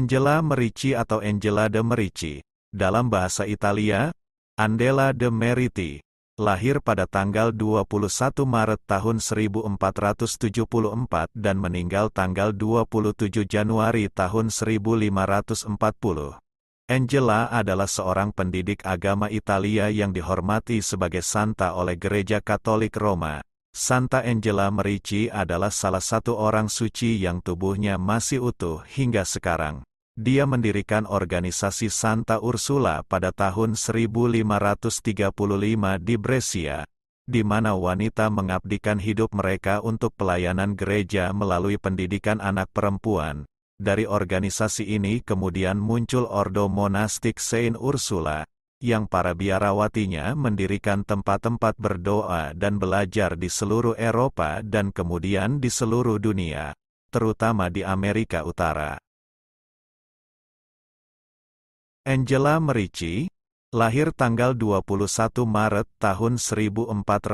Angela Merici atau Angela de Merici, dalam bahasa Italia, Andela de Meriti, lahir pada tanggal 21 Maret tahun 1474 dan meninggal tanggal 27 Januari tahun 1540. Angela adalah seorang pendidik agama Italia yang dihormati sebagai santa oleh Gereja Katolik Roma. Santa Angela Merici adalah salah satu orang suci yang tubuhnya masih utuh hingga sekarang. Dia mendirikan organisasi Santa Ursula pada tahun 1535 di Brescia, di mana wanita mengabdikan hidup mereka untuk pelayanan gereja melalui pendidikan anak perempuan. Dari organisasi ini kemudian muncul Ordo Monastik Saint Ursula, yang para biarawatinya mendirikan tempat-tempat berdoa dan belajar di seluruh Eropa dan kemudian di seluruh dunia, terutama di Amerika Utara. Angela Merici, lahir tanggal 21 Maret tahun 1474,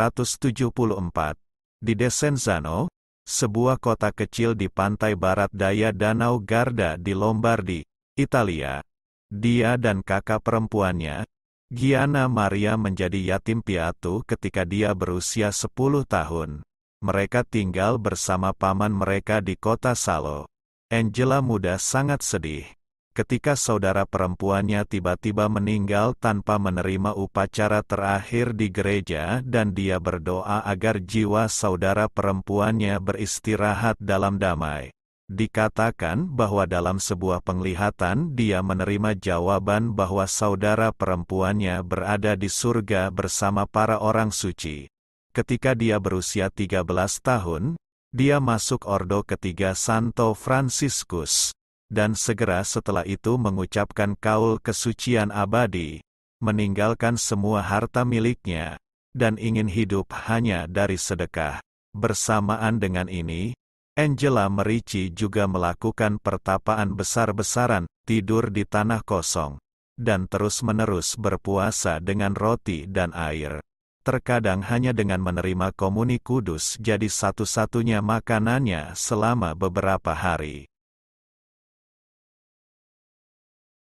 di Desenzano, sebuah kota kecil di pantai barat daya Danau Garda di Lombardi, Italia. Dia dan kakak perempuannya, Gianna Maria, menjadi yatim piatu ketika dia berusia 10 tahun. Mereka tinggal bersama paman mereka di kota Salo. Angela muda sangat sedih ketika saudara perempuannya tiba-tiba meninggal tanpa menerima upacara terakhir di gereja, dan dia berdoa agar jiwa saudara perempuannya beristirahat dalam damai. Dikatakan bahwa dalam sebuah penglihatan dia menerima jawaban bahwa saudara perempuannya berada di surga bersama para orang suci. Ketika dia berusia 13 tahun, dia masuk ordo ketiga Santo Fransiskus, dan segera setelah itu mengucapkan kaul kesucian abadi, meninggalkan semua harta miliknya, dan ingin hidup hanya dari sedekah. Bersamaan dengan ini, Angela Merici juga melakukan pertapaan besar-besaran, tidur di tanah kosong, dan terus-menerus berpuasa dengan roti dan air. Terkadang hanya dengan menerima komuni kudus jadi satu-satunya makanannya selama beberapa hari.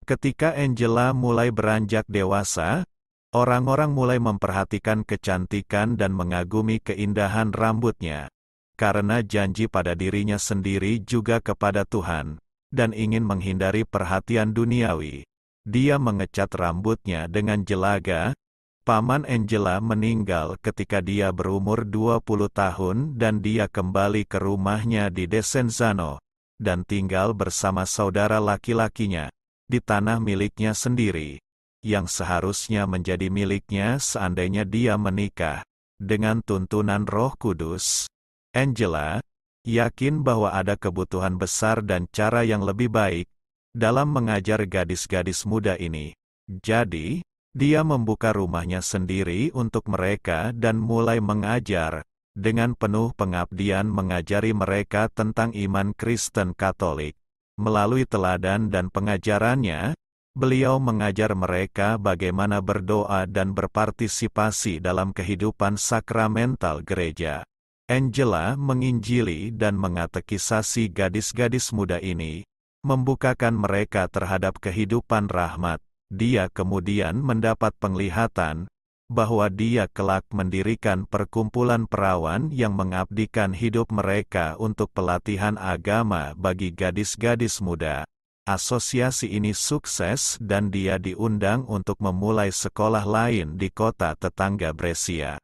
Ketika Angela mulai beranjak dewasa, orang-orang mulai memperhatikan kecantikan dan mengagumi keindahan rambutnya. Karena janji pada dirinya sendiri juga kepada Tuhan, dan ingin menghindari perhatian duniawi, dia mengecat rambutnya dengan jelaga. Paman Angela meninggal ketika dia berumur 20 tahun dan dia kembali ke rumahnya di Desenzano, dan tinggal bersama saudara laki-lakinya di tanah miliknya sendiri, yang seharusnya menjadi miliknya seandainya dia menikah. Dengan tuntunan Roh Kudus, Angela yakin bahwa ada kebutuhan besar dan cara yang lebih baik dalam mengajar gadis-gadis muda ini. Jadi, dia membuka rumahnya sendiri untuk mereka dan mulai mengajar, dengan penuh pengabdian mengajari mereka tentang iman Kristen Katolik. Melalui teladan dan pengajarannya, beliau mengajar mereka bagaimana berdoa dan berpartisipasi dalam kehidupan sakramental gereja. Angela menginjili dan mengatekisasi gadis-gadis muda ini, membukakan mereka terhadap kehidupan rahmat. Dia kemudian mendapat penglihatan bahwa dia kelak mendirikan perkumpulan perawan yang mengabdikan hidup mereka untuk pelatihan agama bagi gadis-gadis muda. Asosiasi ini sukses dan dia diundang untuk memulai sekolah lain di kota tetangga Brescia.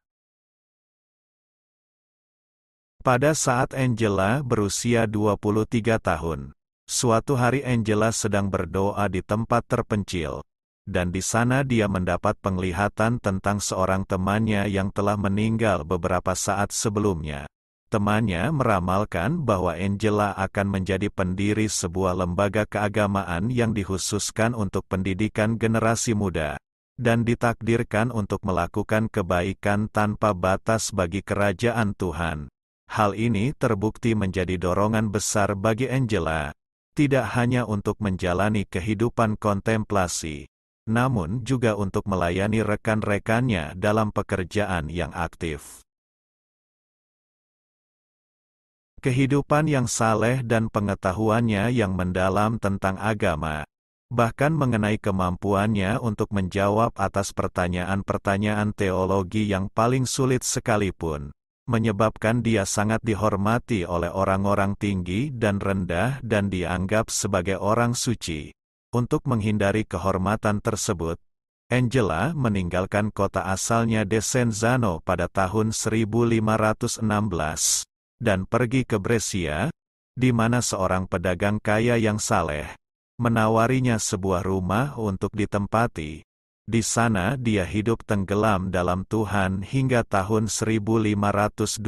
Pada saat Angela berusia 23 tahun, suatu hari Angela sedang berdoa di tempat terpencil, dan di sana dia mendapat penglihatan tentang seorang temannya yang telah meninggal beberapa saat sebelumnya. Temannya meramalkan bahwa Angela akan menjadi pendiri sebuah lembaga keagamaan yang dikhususkan untuk pendidikan generasi muda, dan ditakdirkan untuk melakukan kebaikan tanpa batas bagi kerajaan Tuhan. Hal ini terbukti menjadi dorongan besar bagi Angela, tidak hanya untuk menjalani kehidupan kontemplasi, namun juga untuk melayani rekan-rekannya dalam pekerjaan yang aktif. kehidupan yang saleh dan pengetahuannya yang mendalam tentang agama, bahkan mengenai kemampuannya untuk menjawab atas pertanyaan-pertanyaan teologi yang paling sulit sekalipun, menyebabkan dia sangat dihormati oleh orang-orang tinggi dan rendah dan dianggap sebagai orang suci. Untuk menghindari kehormatan tersebut, Angela meninggalkan kota asalnya Desenzano pada tahun 1516 dan pergi ke Brescia, di mana seorang pedagang kaya yang saleh menawarinya sebuah rumah untuk ditempati. Di sana dia hidup tenggelam dalam Tuhan hingga tahun 1524.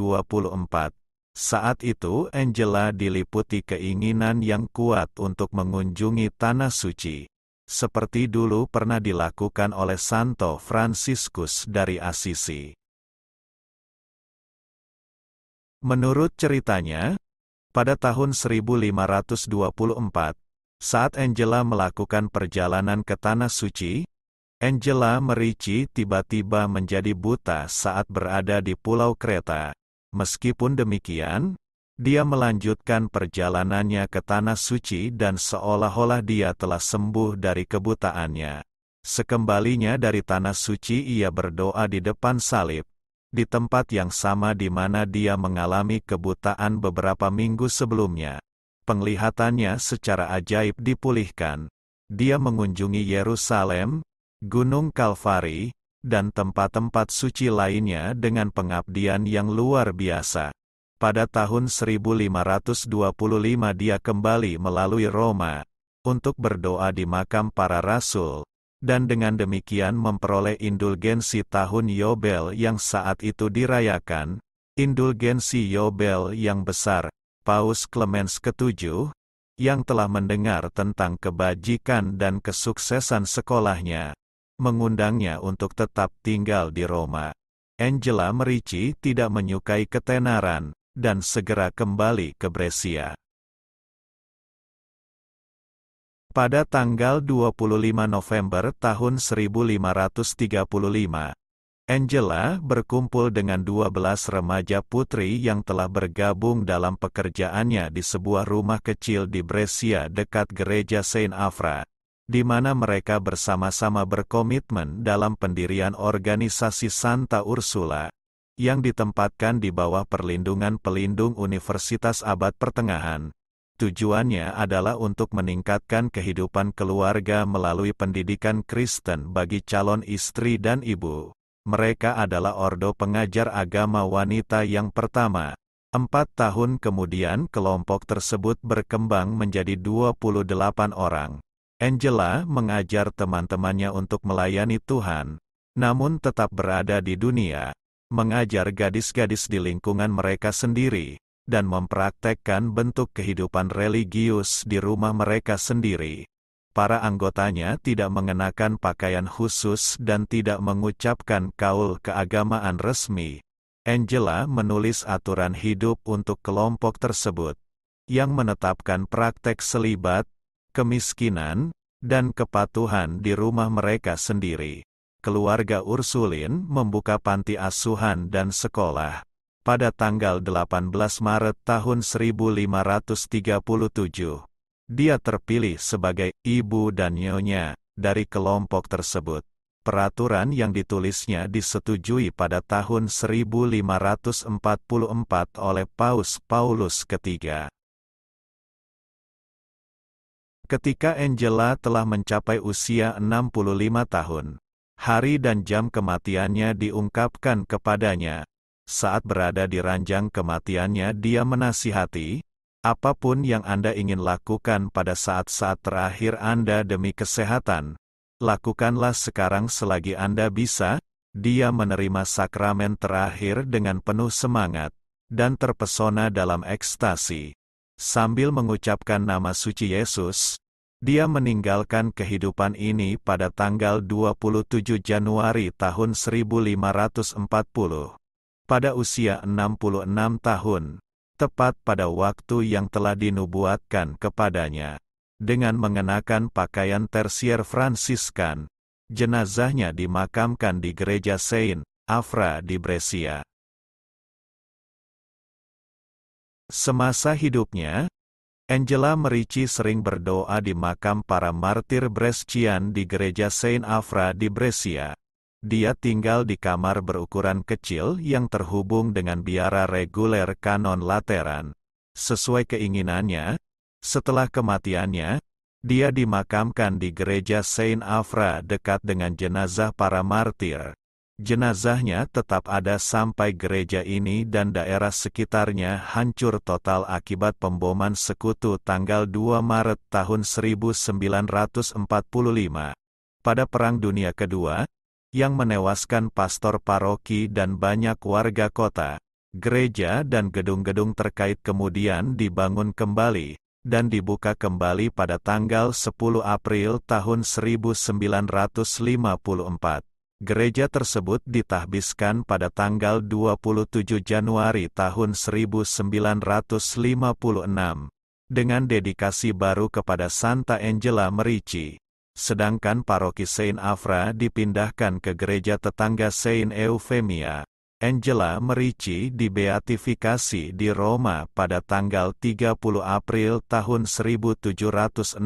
Saat itu Angela diliputi keinginan yang kuat untuk mengunjungi Tanah Suci, seperti dulu pernah dilakukan oleh Santo Fransiskus dari Assisi. Menurut ceritanya, pada tahun 1524, saat Angela melakukan perjalanan ke Tanah Suci, Angela Merici tiba-tiba menjadi buta saat berada di Pulau Kreta. Meskipun demikian, dia melanjutkan perjalanannya ke Tanah Suci dan seolah-olah dia telah sembuh dari kebutaannya. Sekembalinya dari Tanah Suci ia berdoa di depan salib, di tempat yang sama di mana dia mengalami kebutaan beberapa minggu sebelumnya. Penglihatannya secara ajaib dipulihkan. Dia mengunjungi Yerusalem, Gunung Kalvari, dan tempat-tempat suci lainnya dengan pengabdian yang luar biasa. Pada tahun 1525 dia kembali melalui Roma, untuk berdoa di makam para rasul, dan dengan demikian memperoleh indulgensi tahun Yobel yang saat itu dirayakan, indulgensi Yobel yang besar. Paus Clemens ke-7, yang telah mendengar tentang kebajikan dan kesuksesan sekolahnya, mengundangnya untuk tetap tinggal di Roma. Angela Merici tidak menyukai ketenaran, dan segera kembali ke Brescia. Pada tanggal 25 November tahun 1535, Angela berkumpul dengan 12 remaja putri yang telah bergabung dalam pekerjaannya di sebuah rumah kecil di Brescia dekat gereja Saint Afra, di mana mereka bersama-sama berkomitmen dalam pendirian organisasi Santa Ursula, yang ditempatkan di bawah perlindungan pelindung Universitas Abad Pertengahan. Tujuannya adalah untuk meningkatkan kehidupan keluarga melalui pendidikan Kristen bagi calon istri dan ibu. Mereka adalah ordo pengajar agama wanita yang pertama. 4 tahun kemudian kelompok tersebut berkembang menjadi 28 orang. Angela mengajar teman-temannya untuk melayani Tuhan, namun tetap berada di dunia, mengajar gadis-gadis di lingkungan mereka sendiri, dan mempraktekkan bentuk kehidupan religius di rumah mereka sendiri. Para anggotanya tidak mengenakan pakaian khusus dan tidak mengucapkan kaul keagamaan resmi. Angela menulis aturan hidup untuk kelompok tersebut, yang menetapkan praktek selibat, kemiskinan, dan kepatuhan di rumah mereka sendiri. Keluarga Ursulin membuka panti asuhan dan sekolah. Pada tanggal 18 Maret tahun 1537. Dia terpilih sebagai ibu dan nyonya dari kelompok tersebut. Peraturan yang ditulisnya disetujui pada tahun 1544 oleh Paus Paulus III. Ketika Angela telah mencapai usia 65 tahun, hari dan jam kematiannya diungkapkan kepadanya. Saat berada di ranjang kematiannya dia menasihati, apapun yang Anda ingin lakukan pada saat-saat terakhir Anda demi kesehatan, lakukanlah sekarang selagi Anda bisa. Dia menerima sakramen terakhir dengan penuh semangat, dan terpesona dalam ekstasi. Sambil mengucapkan nama suci Yesus, dia meninggalkan kehidupan ini pada tanggal 27 Januari tahun 1540. Pada usia 66 tahun. Tepat pada waktu yang telah dinubuatkan kepadanya. Dengan mengenakan pakaian tersier Fransiskan, jenazahnya dimakamkan di gereja Saint Afra di Brescia. Semasa hidupnya, Angela Merici sering berdoa di makam para martir Brescian di gereja Saint Afra di Brescia. Dia tinggal di kamar berukuran kecil yang terhubung dengan biara reguler Kanon Lateran. Sesuai keinginannya, setelah kematiannya, dia dimakamkan di gereja Saint Afra dekat dengan jenazah para martir. Jenazahnya tetap ada sampai gereja ini dan daerah sekitarnya hancur total akibat pemboman sekutu tanggal 2 Maret tahun 1945 pada Perang Dunia Kedua, yang menewaskan pastor paroki dan banyak warga kota. Gereja dan gedung-gedung terkait kemudian dibangun kembali dan dibuka kembali pada tanggal 10 April tahun 1954. Gereja tersebut ditahbiskan pada tanggal 27 Januari tahun 1956, dengan dedikasi baru kepada Santa Angela Merici. Sedangkan paroki Saint Afra dipindahkan ke gereja tetangga Saint Eufemia. Angela Merici dibeatifikasi di Roma pada tanggal 30 April tahun 1768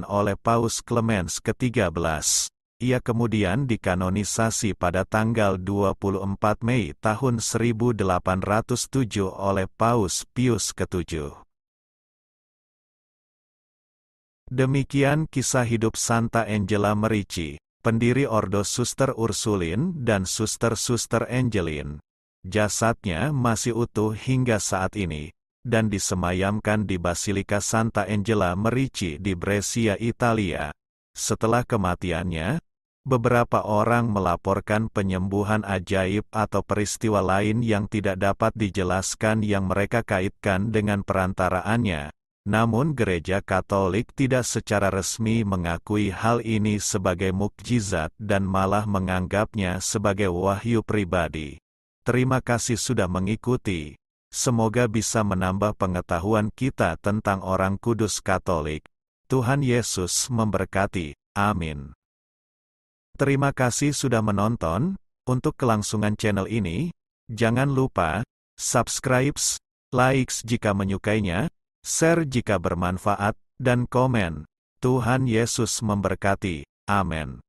oleh Paus Clemens ke-13. Ia kemudian dikanonisasi pada tanggal 24 Mei tahun 1807 oleh Paus Pius ke-7. Demikian kisah hidup Santa Angela Merici, pendiri Ordo Suster Ursulin dan Suster-Suster Angelin. Jasadnya masih utuh hingga saat ini, dan disemayamkan di Basilika Santa Angela Merici di Brescia, Italia. Setelah kematiannya, beberapa orang melaporkan penyembuhan ajaib atau peristiwa lain yang tidak dapat dijelaskan yang mereka kaitkan dengan perantaraannya. Namun Gereja Katolik tidak secara resmi mengakui hal ini sebagai mukjizat dan malah menganggapnya sebagai wahyu pribadi. Terima kasih sudah mengikuti. Semoga bisa menambah pengetahuan kita tentang Orang Kudus Katolik. Tuhan Yesus memberkati. Amin. Terima kasih sudah menonton. Untuk kelangsungan channel ini, jangan lupa subscribe, like jika menyukainya, share jika bermanfaat, dan komen. Tuhan Yesus memberkati. Amin.